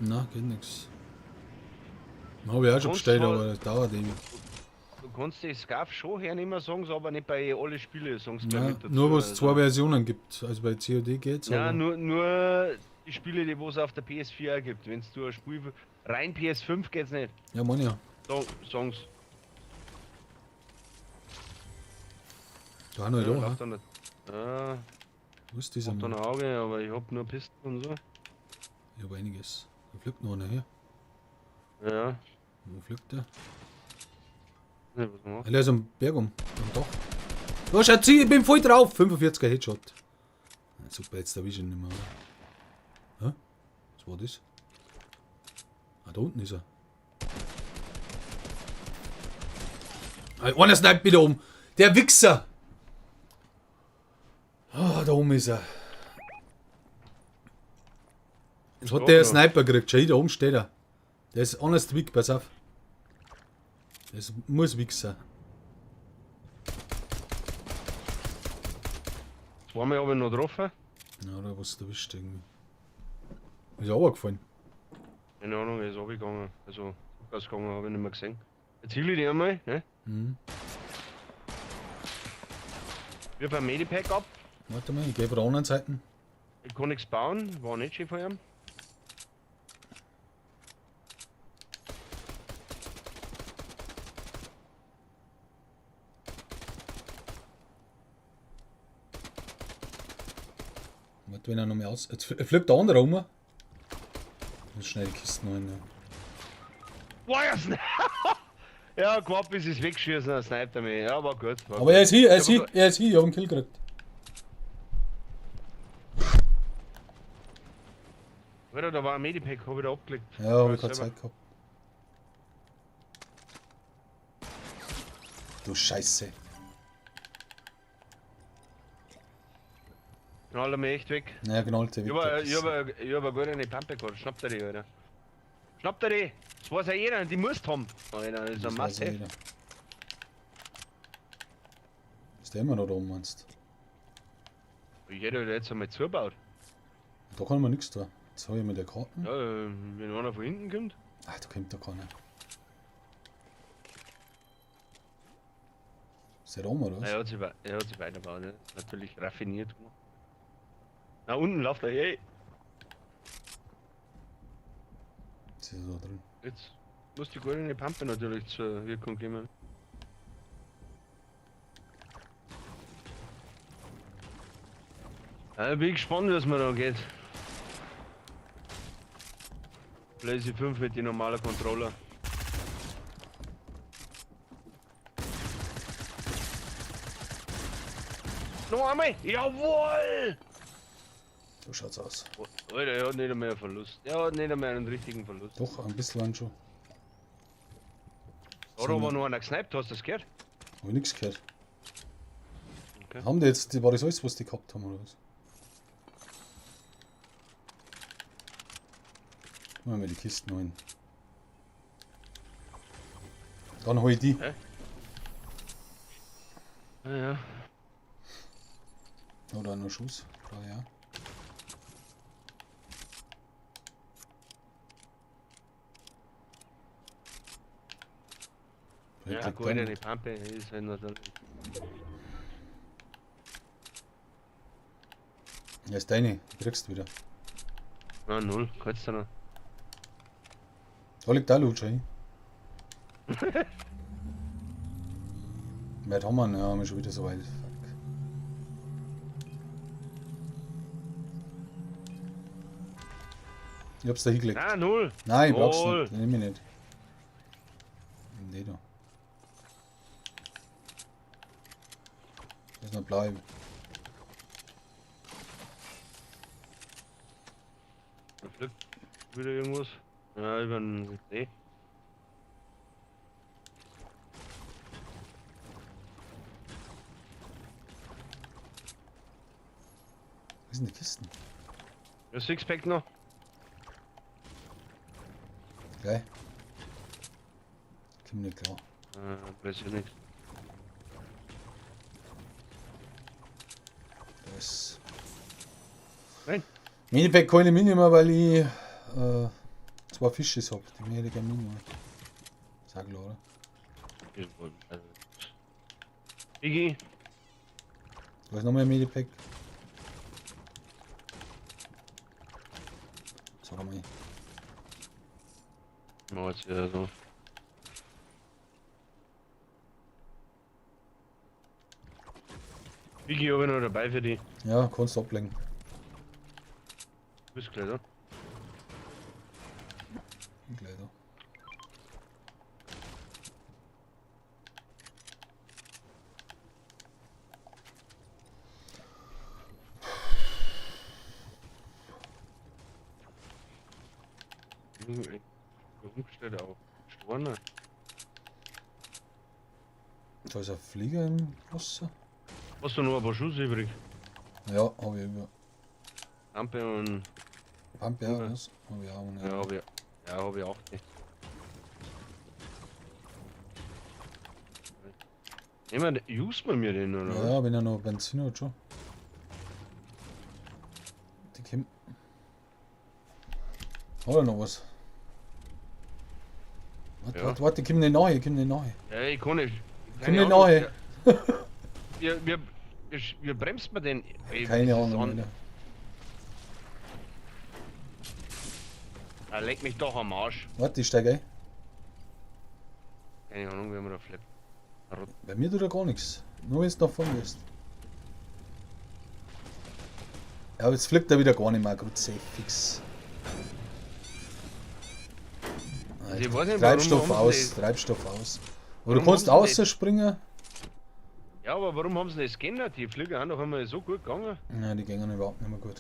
Na, geht nix. Habe ich auch schon bestellt, aber das dauert ewig. Du kannst die Scarf schon hernehmen, sagen sie, aber nicht bei alle Spiele, sagen sie Ja, mit dazu. nur was es Also, zwei Versionen gibt. Also bei COD geht's, ja, aber... nur die Spiele, die es auf der PS4 auch gibt. Wenn du ein Spiel rein PS5 geht's nicht. Ja, Mann, ja. Sagen sie. Da haben wir Ja, da, lauf ha? da nicht. Ja, Wo ist dieser hab da ein Mann? Auge, aber ich hab nur Pisten und so. Ich habe einiges. Da fliegt noch einer her. Ja, Wo fliegt der? ne, was macht? Der ist am Berg am Dach. Oh, schaut sie, ich bin voll drauf. 45er Headshot. Ja, super, jetzt erwische ich ihn nicht mehr. Hä? Was war das? Ah, da unten ist er. Ah, einer sniped wieder oben. Der Wichser! Ah, da oben ist er. Was hat der Sniper gekriegt? Schau, da oben steht er. Der ist honest weak, pass auf. Das muss Wichser. Zweimal habe ich noch getroffen. Ja, da was erwischt irgendwie. Ist er runtergefallen. Keine Ahnung, er ist runtergegangen. Also, ausgegangen habe ich nicht mehr gesehen. Jetzt hielt ich die einmal, ne? Mhm. Wir beim Medipack ab. Warte mal, ich gehe von der anderen Seite. Ich kann nichts bauen, war nicht schön von ihm. Warte, wenn er noch mehr aus. Jetzt fliegt der andere rum. Jetzt schnell die Kisten rein. Ja. Boah, ja, ja, gewartet bis ich es wegschießen, dann sniped er mich. Ja, war gut. War Aber gut. er ist hier, er ist hier, ich hab einen Kill gekriegt. Alter, da war ein Medipack, hab ich da abgelegt. Ja, hab ich keine Zeit gehabt. Du Scheiße. Knallt er mich echt weg. Naja, knallte Ich hab eine gute Pampe gehabt. Schnappt er die, Alter. Schnappt er die! Das weiß ja jeder, die musst haben. Alter, das ist eine Masse. Ist der immer noch da oben, meinst Ich hätte jetzt einmal zugebaut. du? Da kann man nichts tun. Jetzt habe ich mit der Karten. Ja, wenn einer von hinten kommt. Ach, da kommt da keiner. Ist der da oben oder was? Er hat sich weitergebaut, ne? Natürlich raffiniert gemacht. Na, unten läuft er, hey! Jetzt ist er da drin. Jetzt muss die goldene Pampe natürlich zur Wirkung kommen. Ja, bin gespannt, was mir da geht. PlayStation 5 mit die normale Controller. Noch einmal! Jawohl! So schaut's aus. Alter, er hat nicht mehr einen Verlust. Er hat nicht mehr einen richtigen Verlust. Doch, ein bisschen schon. Da hat aber noch einer gesniped, hast du das gehört? Hab ich nichts gehört. Okay. Haben die jetzt, war das alles, was die gehabt haben oder was? Machen wir die Kisten rein. Dann hol ich die. Hä? Ja, ja. Oder noch Schuss. Klar, ja. Ja, goldene Pampe ist halt natürlich. Ja, ist deine. Die kriegst du wieder. Na, 0, kannst du noch. Da liegt der Loot schon hin. Weit haben wir ihn? Ja, haben wir schon wieder so weit. Fuck. Ich hab's da hingelegt. Na, 0! Nein, brauchst du Null. nicht. Den nehm ich nicht. Nee, da. Lass mal bleiben. Da fliegt wieder irgendwas. Ja, über den See. Wo sind die Kisten? Ja, Sixpack noch. Geil. Komm nicht klar. Weiß ich nicht. Das. Nein. Minipack kann ich nicht mehr, weil ich 2 Fische hab, die hätte ich gerne mitnehmen. Sag klar, oder? Iggy, Da ist nochmal ein Medipack. Sag mal. mal jetzt wieder so. Iggy, habe ich noch dabei für die. Ja, kannst du ablenken. Bist gleich da. Gleich da. Umgestellt auf Storne. Da ist ein Flieger im Wasser. Hast du noch ein paar Schuss übrig? Ja, hab ich über. Lampe und. Pampe auch, was? Hab ich auch. Ja, Ja. habe ich. Ja, habe ich auch nicht. Jemand, use man mir den oder Ja, wenn er noch Benzin hat, schon. Die kommt. Hat er noch was? Ja. Warte, komm nicht nahe, komm nicht nahe. was? Ja, ich kann nicht. Komm nicht nahe. Wir bremst man den? Ey, Keine das ist Ahnung, an- Alter. Ah, leck mich doch am Arsch. Warte, ich steig ein. Keine Ahnung, wie man da flippt. Bei mir tut er gar nichts. Nur wenn es nach vorne ist. Ja, aber jetzt flippt er wieder gar nicht mehr. Gut, safe fix. Also ich weiß nicht, Treibstoff warum haben aus, sie- Treibstoff aus. Oder du Warum kannst haben sie rausspringen. Ja, aber warum haben sie das geändert? Die Flüge sind doch einmal so gut gegangen. Nein, die gehen überhaupt nicht mehr gut.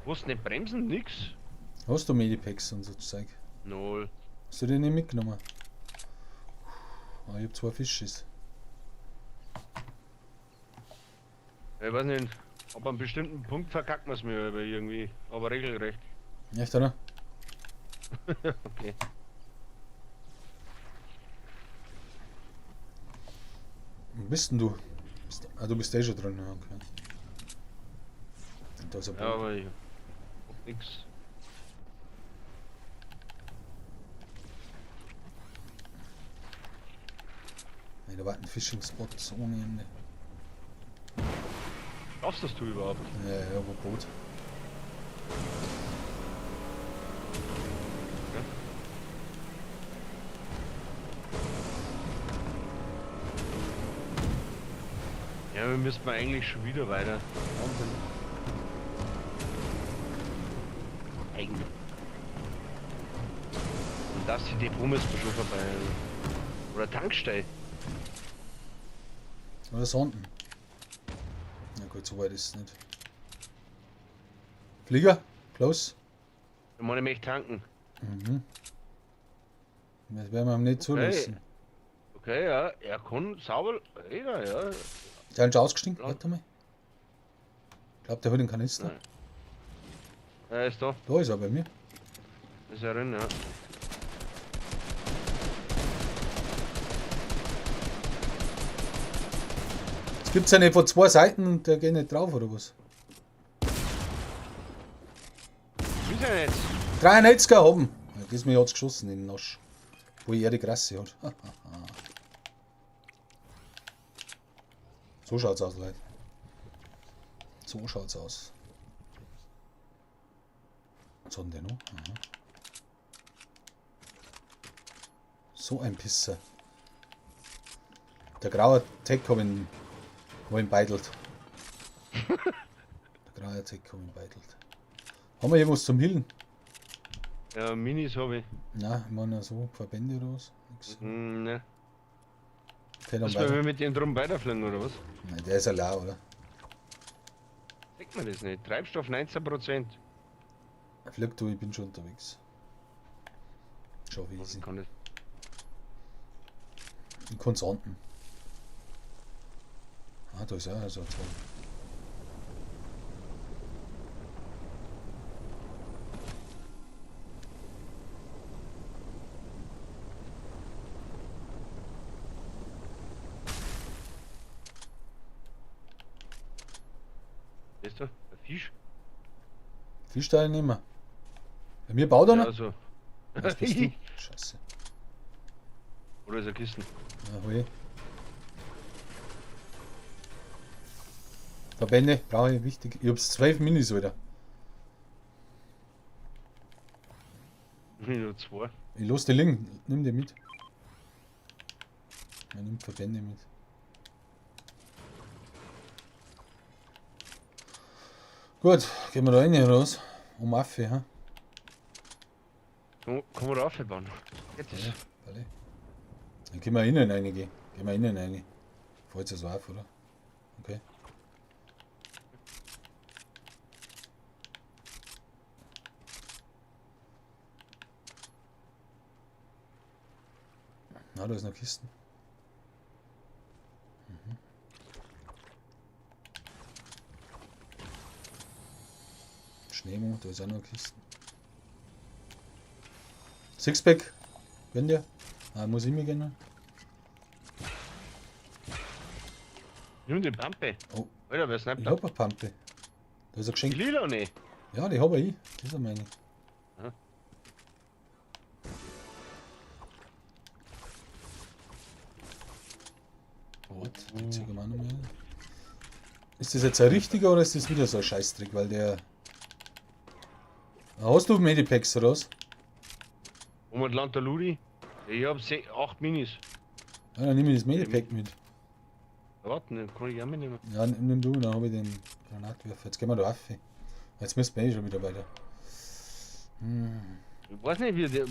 Du musst nicht bremsen, nix. Hast du Medipacks und so Zeug? Null. Hast du die nicht mitgenommen? Ah, ich hab 2 Fisches. Ich weiß nicht, ab einem bestimmten Punkt verkackt man es mir aber irgendwie. Aber regelrecht. Echt, oder? Okay. Wo bist denn du? Du bist eh schon drin, ja, okay. Und da ist ein Ja, Boot. aber ich hab nix. Hey, da warten Fishing-Spots ohne Ende. Schaffst das du überhaupt? Ja, ja, wo Boot. Ja, wir müssten eigentlich schon wieder weiter. Wahnsinn. Eigentlich. Und das die Depot müssen wir schon vorbei. Oder Tankstelle. Oder Sonden. Na gut, so weit ist es nicht. Flieger? Close? Wir wollen nämlich tanken. Mhm. Das werden wir ihm nicht zulassen. Okay, ja, er kann sauber. Ja. Der ist schon ausgestiegen? Ja. Warte mal. Ich glaube, der hat den Kanister. Nein. Er ist da. Da ist er bei mir. Ist er drin, ja. Es gibt ja nicht von 2 Seiten und der geht nicht drauf, oder was? Ist er nicht. 93er haben. Ja, das ist mir jetzt geschossen in den Nasch. Wo er die Grasse hat. So schaut's aus, Leute. So schaut's aus. Was hat denn der noch? Aha. So ein Pisser. Der graue Tech hab ihn beitelt. Der graue Tech hab ihn beitelt. Haben wir irgendwas zum Hillen? Ja, Minis habe ich. Nein, ich meine so Verbände oder was? Nix. Ne. Okay, dann Müssen wir weiter. mit dem drum weiterfliegen, oder was? Nein, der ist allein, oder? Sagt man das nicht? Treibstoff 19%. Flieg du, ich bin schon unterwegs. Schau wie easy. Ich kann das. Ich kann's unten. Ah, da ist auch so ein Teil. Weißt du? Ein Fisch? Fischteile nehmen wir. Bei mir baut er Ja, noch? so. Was bist du? Scheiße. Oder ist er Kisten? Ja, hol. Verbände, brauche ich wichtig. Ich hab's 12 Minis, Alter. Nur 2. Ich los die liegen, nimm die mit. Man nimmt Verbände mit. Gut, gehen wir da rein raus. Um Affe, ha? Kann man da aufbauen? Geht das? Ja, alle. Dann gehen wir innen reingehen. Gehen wir innen rein. Fällt es so auf, oder? Okay. Na, da ist noch Kisten. Schneemo, da ist auch noch Kisten. Sixpack, wenn der? Ah, muss ich mir gehen? Nimm die Pampe. Oh, Alter, wer sniped ich da? hab eine Pampe. Da ist ein Die Geschenk. lila nicht. Ja, die hab ich. Das ist meine. Ja. What? Den zeig ich mir auch noch mal. Ist das jetzt ein richtiger oder ist das wieder so ein Scheißtrick? Weil der. Hast du Medipacks oder was? Wo mit Land der Ludi? Ich hab 8 Minis. Ja, dann nehme ich das Medipack mit. Ja, warte, den kann ich auch mitnehmen. Ja, nimm du, dann habe ich den Granatwerfer. Jetzt gehen wir da rauf. Jetzt müssen wir eh schon wieder weiter. Ich weiß nicht, wie der.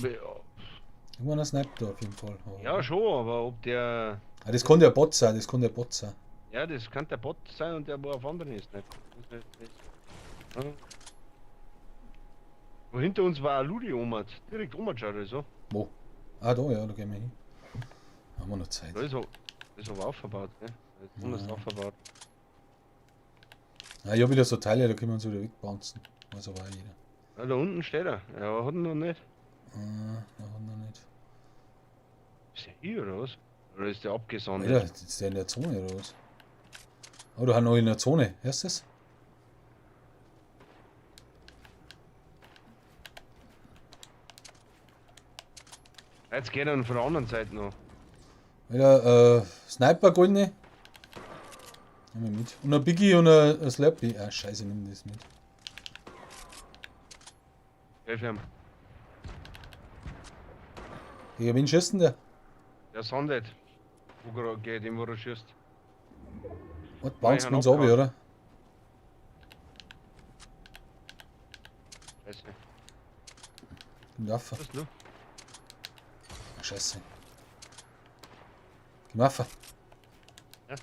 Irgendwann sniped da auf jeden Fall. Aber Ja, schon, aber ob der. ah, das kann der Bot sein, das kann der Bot sein. Ja, das kann der Bot sein und der, wo auf anderen ist. Nicht? Ja. Und hinter uns war ein Ludi omat. Direkt omat oder so. Wo? Ah, da, ja, da gehen wir hin. Haben wir noch Zeit. Da ist aber aufgebaut, gell? Da ist anders Ja. aufgebaut. Ah, ich habe wieder so Teile, da können wir uns wieder wegbouncen. Weiß aber auch jeder. Ja, da unten steht er. Ja, aber hat ihn noch nicht. Ah, da hat noch nicht. Ist der hier oder was? Oder ist der abgesondert? Alter, ist der in der Zone oder was? Oh, da haben noch in der Zone. Hörst du das? Jetzt geht er von der anderen Seite noch. Alter, Sniper goldene. Nehmen wir mit. Und ein Biggie und ein Slurpee. Ah, scheiße, nimm das mit. Hilf ihm. Gegen wen schießt denn der? Der sondet. Wo er geht, dem wo er schießt. Was, bounced Nein, wir uns ab, abgehauen. oder? Scheiße. Gib Waffe. Was ist du? Ah, scheiße. Gib Waffe. Ja.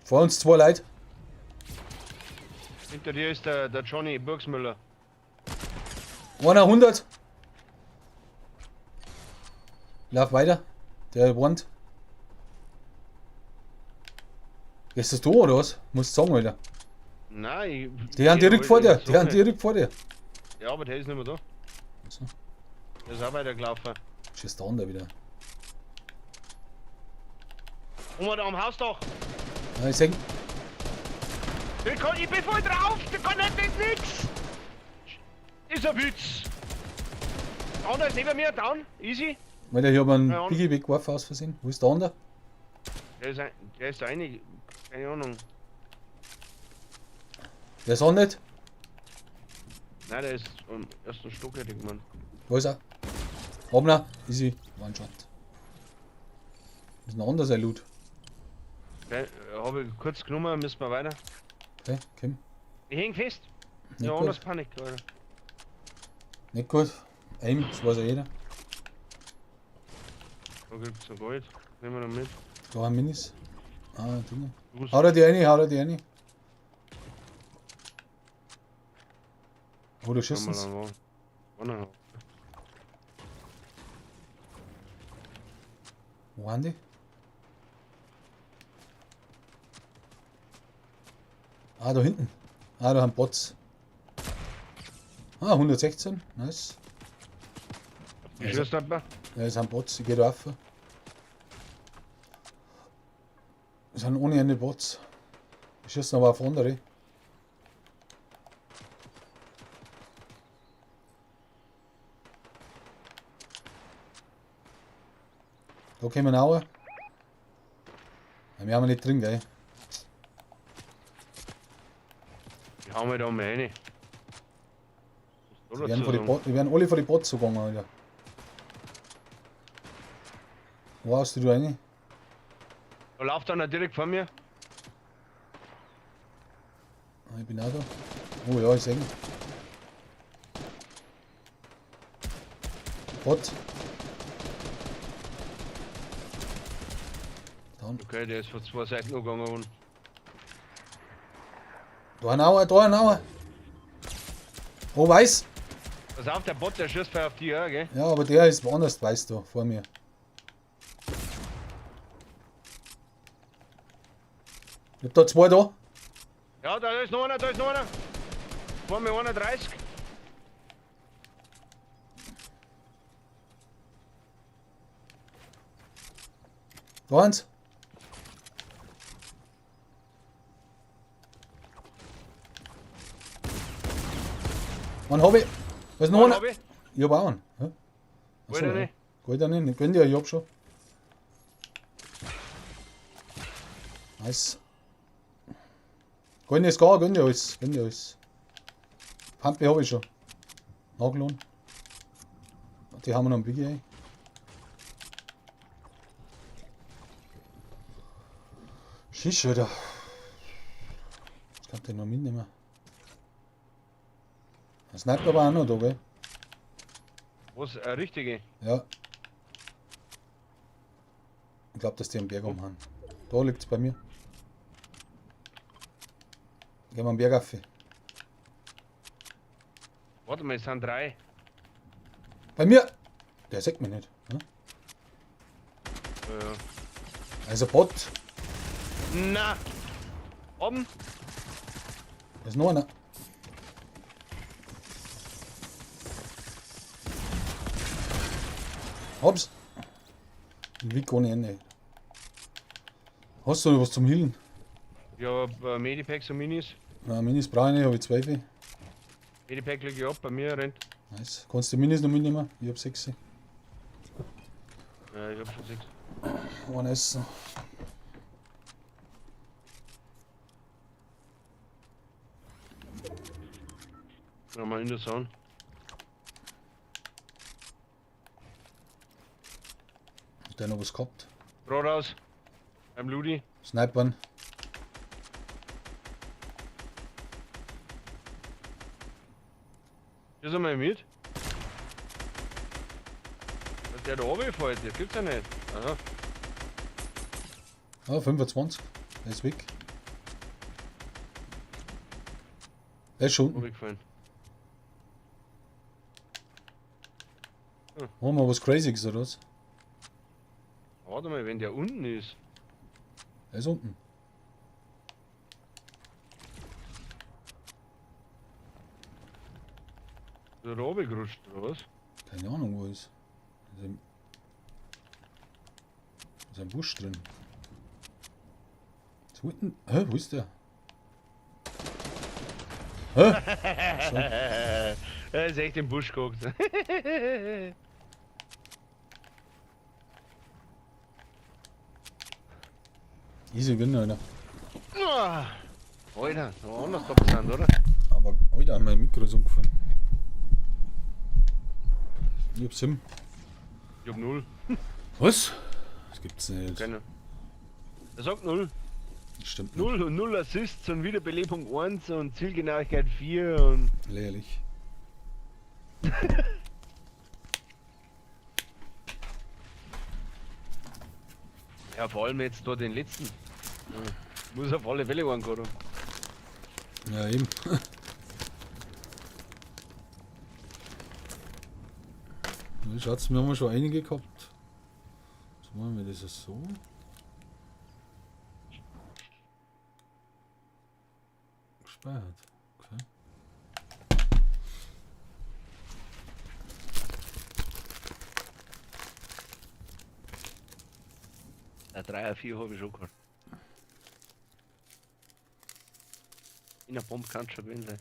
Vor uns 2 Leute. Hinter dir ist der Johnny Burgsmüller. Einer 100. Lauf weiter. Der wand. Gehst das du oder was? Musst du sagen, Alter. Nein, Die haben direkt vor dir. Die haben direkt vor dir. Ja, aber der ist nicht mehr da. So. Der ist auch weitergelaufen. Schießt da unten wieder. Und da am Hausdach. Ja, ich sag, Ich bin voll drauf, der kann nicht nix. Ist ein Witz. Der andere ist neben mir, down, easy. weil ich habe einen Ja, und- Biggie weggeworfen aus Versehen. Wo ist der andere? Der ist einig, keine Ahnung. Der ist auch nicht. Nein, der ist am ersten Stock, hätte ich gemeint. Wo ist er? Obner, easy. One-Shot. Das ist ein anderer sein Loot. Okay, habe ich kurz genommen, müssen wir weiter. Okay, komm. Ich häng fest. Nicht Ja, gut. anders Panik, Alter. Nicht gut. Aim, das weiß ja jeder. Da gibt's ein Gold. Nehmen wir noch mit. Da haben Minis. Ah, Dinge. Du musst- Hau dir die eine, hau dir die eine. Wo du schießt Schauen wir dann mal. Warte. Wo haben die? Ah, da hinten. Ah, da haben Bots. Ah, 116. Nice. Ich schießt nicht mehr. Ja, das sind Bots, ich geh da rauf. Das sind ohne Ende Bots. Ich schieße aber auf andere. Da kommen wir auch. Wir haben nicht drin, gell? Die hauen wir da mal rein. Die werden alle von den Bots gegangen, Alter. Wo hast du rein? Da läuft einer direkt vor mir. Ah, ich bin auch da. Oh ja, ich sehe ihn. Bot. Dann. Okay, der ist von 2 Seiten gegangen. Und Da ein Auer, da ein Auer. Oh, weiß. pass auf, der Bot, der schießt auf die, ja, gell? Ja, aber der ist woanders, weißt du, vor mir. Ich hab da 2 da. Ja, da ist noch einer, da ist noch einer. Vor mir 31. Da eins. Wann hab ich? Was noch Einen einer? hab ich. Ich hab auch einen. Ja? Wollt ihr nicht? Geht ja nicht. Gönn dir, ich hab schon. Nice. Gönn dir es gar, gönn dir alles. Gönn dir alles. Pampe hab ich schon. Nachgeladen. Die haben wir noch ein Biggie, ey. Schisch, Alter. Ich kann den noch mitnehmen. Ein Sniper aber auch noch da, gell? Was, eine richtige? Ja. Ich glaube, dass die am Berg haben. Da liegt's bei mir. Gehen wir am Berg auf. Warte mal, es sind 3. Bei mir! Der sieht mich nicht. Ne? Ja. Also Bot. Na! Oben! Da ist noch einer. Hab's. Ich will gar nicht Ende. Hast du noch was zum Healen? Ja, Medipacks und Minis. Na, Minis brauche ich nicht, habe ich 2. Medipack liege ich ab, bei mir rennt. Nice. Kannst du die Minis noch mitnehmen? Ich hab 6. Ja, ich hab schon 6. Einen essen. Nochmal in der Sonne. Hat der noch was gehabt? Rot raus. Beim Ludi. Snipern. Ist er mal mit? Dass der da oben fällt, das gibt's ja nicht. Aha. Ah, 25. Der ist weg. Der ist schon unten. Runtergefallen. Haben wir was Crazyes oder was? Warte mal, wenn der unten ist. Der ist unten. Ist er da oben gerutscht, oder was? Keine Ahnung, wo er ist. Ist ein Busch drin. Ist unten. Hä, wo ist der? Hä? Er ist echt im Busch geguckt. Easy Win, Alter. Alter, noch anders da sind, oder? Aber, Alter, mein Mikro ist umgefallen. Ich hab's hin. Ich hab 0. Was? Das gibt's nicht. Keine. Er sagt 0. Das stimmt 0 und 0 Assists und Wiederbelebung 1 und Zielgenauigkeit 4 und. nicht. Lehrlich. Ja, vor allem jetzt da den letzten. Muss auf alle Fälle einen gehabt haben. Ja, eben. Ja, Schatz, wir haben schon einige gehabt. Was machen wir das so? Gespeichert. Okay. Ein 3er 4 habe ich schon gehabt. In der Bombe kann es schon gewesen sein.